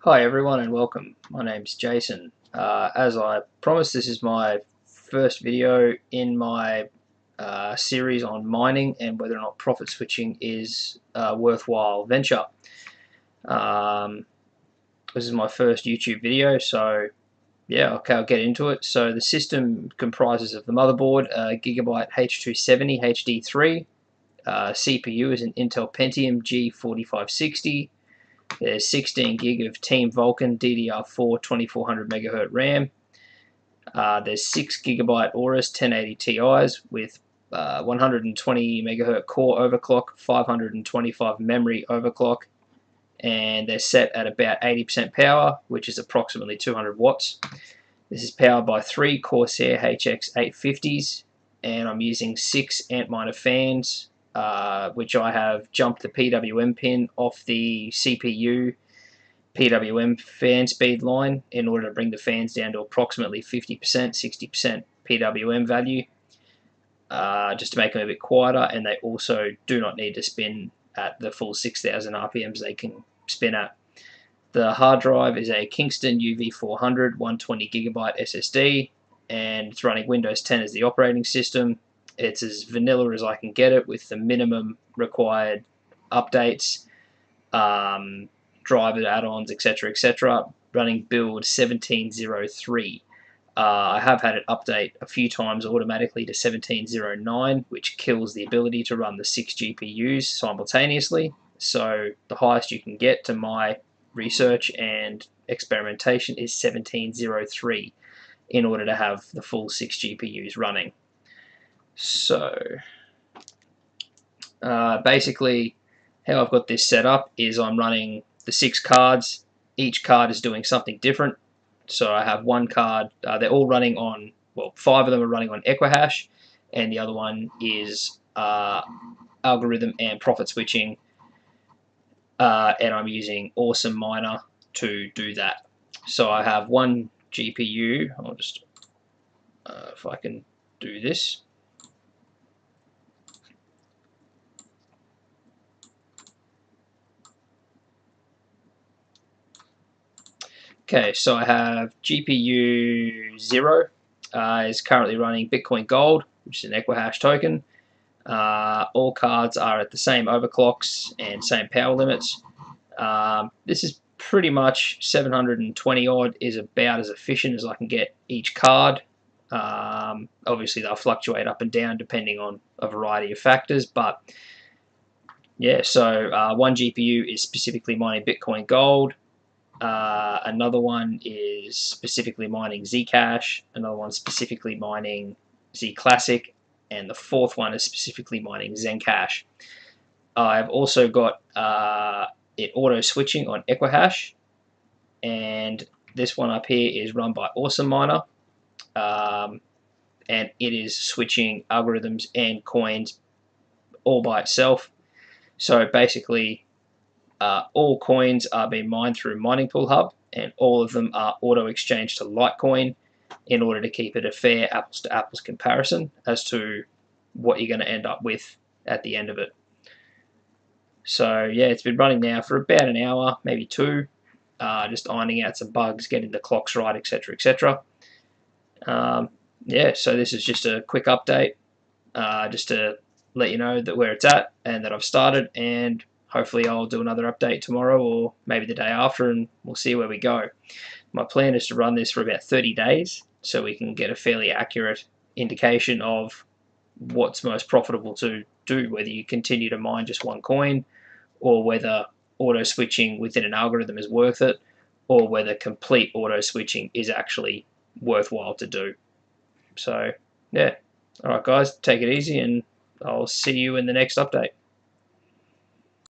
Hi everyone and welcome. My name's Jason. As I promised, this is my first video in my series on mining and whether or not profit switching is a worthwhile venture. This is my first YouTube video, so yeah, okay, I'll get into it. So the system comprises of the motherboard, Gigabyte H270 HD3, CPU is an Intel Pentium G4560. There's 16 gig of Team Vulkan DDR4 2400 MHz RAM. There's 6 gigabyte Aorus 1080 Ti's with 120 MHz core overclock, 525 memory overclock, and they're set at about 80% power, which is approximately 200 watts. This is powered by 3 Corsair HX850s, and I'm using 6 Antminer fans, which I have jumped the PWM pin off the CPU PWM fan speed line in order to bring the fans down to approximately 50%, 60% PWM value, just to make them a bit quieter, and they also do not need to spin at the full 6,000 RPMs they can spin at. The hard drive is a Kingston UV400 120GB SSD, and it's running Windows 10 as the operating system. It's as vanilla as I can get it with the minimum required updates, driver add-ons, etc., running build 1703. I have had it update a few times automatically to 1709, which kills the ability to run the 6 GPUs simultaneously. So the highest you can get to my research and experimentation is 1703 in order to have the full 6 GPUs running. So basically how I've got this set up is I'm running the 6 cards. Each card is doing something different. So I have one card, they're all running on, well, 5 of them are running on Equihash, and the other one is algorithm and profit switching, and I'm using Awesome Miner to do that. So I have one GPU, I'll just, if I can do this. Okay, so I have GPU 0 is currently running Bitcoin Gold, which is an Equihash token. All cards are at the same overclocks and same power limits. This is pretty much 720 odd is about as efficient as I can get each card. Obviously they'll fluctuate up and down depending on a variety of factors, but yeah, so one GPU is specifically mining Bitcoin Gold. Another one is specifically mining Zcash, another one specifically mining Z Classic, and the fourth one is specifically mining Zencash. I've also got it auto switching on Equihash, and this one up here is run by Awesome Miner, and it is switching algorithms and coins all by itself. So basically, all coins are being mined through Mining Pool Hub, and all of them are auto-exchanged to Litecoin in order to keep it a fair apples-to-apples comparison as to what you're going to end up with at the end of it. So yeah, it's been running now for about an hour, maybe 2, just ironing out some bugs, getting the clocks right, etc., yeah, so this is just a quick update, just to let you know that where it's at and that I've started, and hopefully I'll do another update tomorrow or maybe the day after, and we'll see where we go. My plan is to run this for about 30 days so we can get a fairly accurate indication of what's most profitable to do, whether you continue to mine just one coin, or whether auto switching within an algorithm is worth it, or whether complete auto switching is actually worthwhile to do. So yeah, alright guys, take it easy, and I'll see you in the next update.